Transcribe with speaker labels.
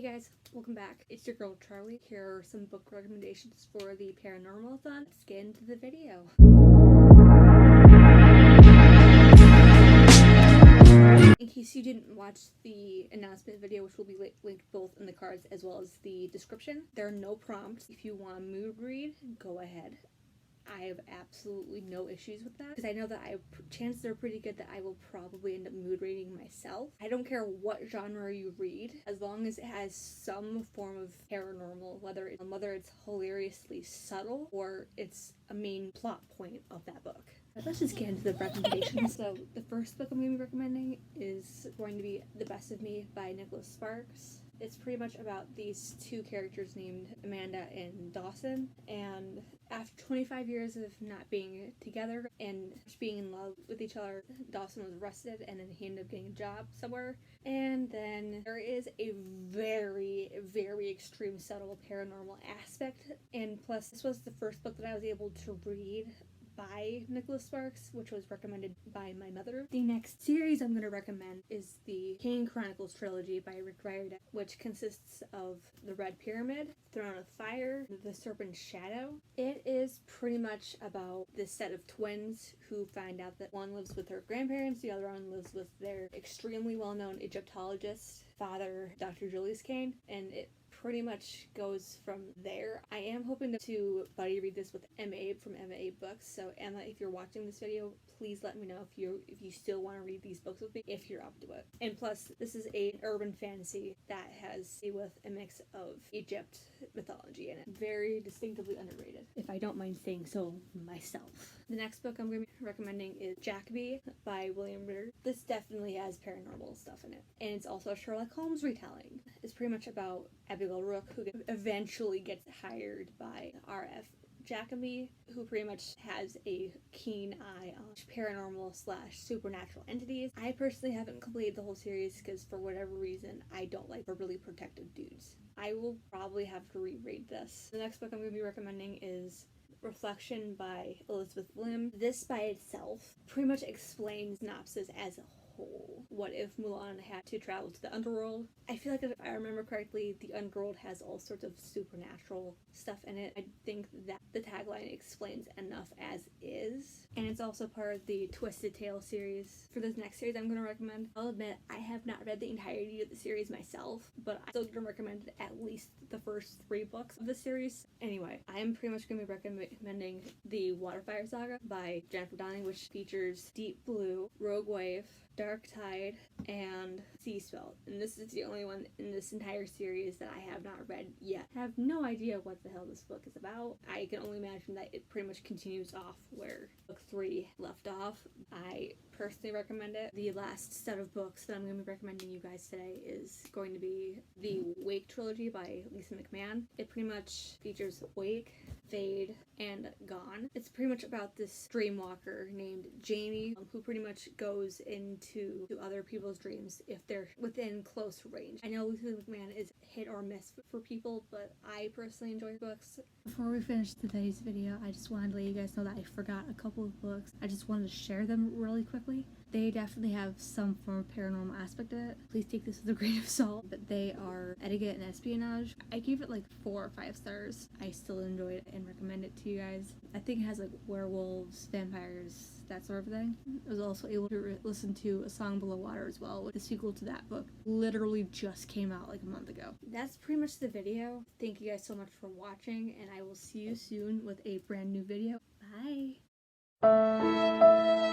Speaker 1: guys, welcome back. It's your girl Charlie. Here are some book recommendations for the Paranormalathon. Let's get into the video. In case you didn't watch the announcement video, which will be linked both in the cards as well as the description, there are no prompts. If you want a mood read, go ahead. I have absolutely no issues with that because I know that chances are pretty good that I will probably end up mood reading myself. I don't care what genre you read, as long as it has some form of paranormal, whether it's hilariously subtle or it's a main plot point of that book. But let's just get into the recommendations. So the first book I'm going to be recommending is going to be The Best of Me by Nicholas Sparks. It's pretty much about these two characters named Amanda and Dawson, and after 25 years of not being together and being in love with each other, Dawson was arrested and then he ended up getting a job somewhere. And then there is a very, very extreme subtle paranormal aspect, and plus this was the first book that I was able to read by Nicholas Sparks, which was recommended by my mother. The next series I'm going to recommend is the King Chronicles Trilogy by Rick Riordan, which consists of The Red Pyramid, Throne of Fire, The Serpent's Shadow. It is pretty much about this set of twins who find out that one lives with her grandparents, the other one lives with their extremely well-known Egyptologist father, Dr. Julius Kane, and it pretty much goes from there. I am hoping to buddy read this with Emma Abe from Emma Abe Books. So Emma, if you're watching this video, please let me know if you still want to read these books with me, if you're up to it. And plus, this is an urban fantasy that has with a mix of Egypt mythology in it. Very distinctively underrated, if I don't mind saying so myself. The next book I'm going to be recommending is Jacoby by William Ritter. This definitely has paranormal stuff in it, and it's also a Sherlock Holmes retelling. It's pretty much about Abigail Rook, who eventually gets hired by R.F. Jacoby, who pretty much has a keen eye on paranormal / supernatural entities. I personally haven't completed the whole series because for whatever reason I don't like overly protective dudes. I will probably have to reread this. The next book I'm going to be recommending is Reflection by Elizabeth Lim. This by itself pretty much explains synopsis as a whole. What if Mulan had to travel to the underworld? I feel like if I remember correctly, the underworld has all sorts of supernatural stuff in it. I think that the tagline explains enough as is. And it's also part of the Twisted Tale series. For this next series I'm going to recommend, I'll admit I have not read the entirety of the series myself, but I'm still going to recommend at least the first 3 books of the series. Anyway, I'm pretty much going to be recommending the Waterfire Saga by Jennifer Downing, which features Deep Blue, Rogue Wave, Dark Tide, and Sea Spell. And this is the only one in this entire series that I have not read yet. I have no idea what the hell this book is about. I can only imagine that it pretty much continues off where book 3 left off. I personally recommend it. The last set of books that I'm going to be recommending you guys today is going to be the Wake Trilogy by Lisa McMahon. It pretty much features Wake, Fade, and Gone. It's pretty much about this dreamwalker named Jamie who pretty much goes into other people's dreams if they're within close range. I know Lisa McMahon is hit or miss for people, but I personally enjoy her books. Before we finish today's video, I just wanted to let you guys know that I forgot a couple of books. I just wanted to share them really quickly. They definitely have some form of paranormal aspect to it. Please take this with a grain of salt, but they are Etiquette and Espionage. I gave it like 4 or 5 stars. I still enjoy it and recommend it to you guys. I think it has like werewolves, vampires, that sort of thing. I was also able to listen to A Song Below Water as well, with the sequel to that book. Literally just came out like a month ago. That's pretty much the video. Thank you guys so much for watching, and I will see you soon with a brand new video. Bye!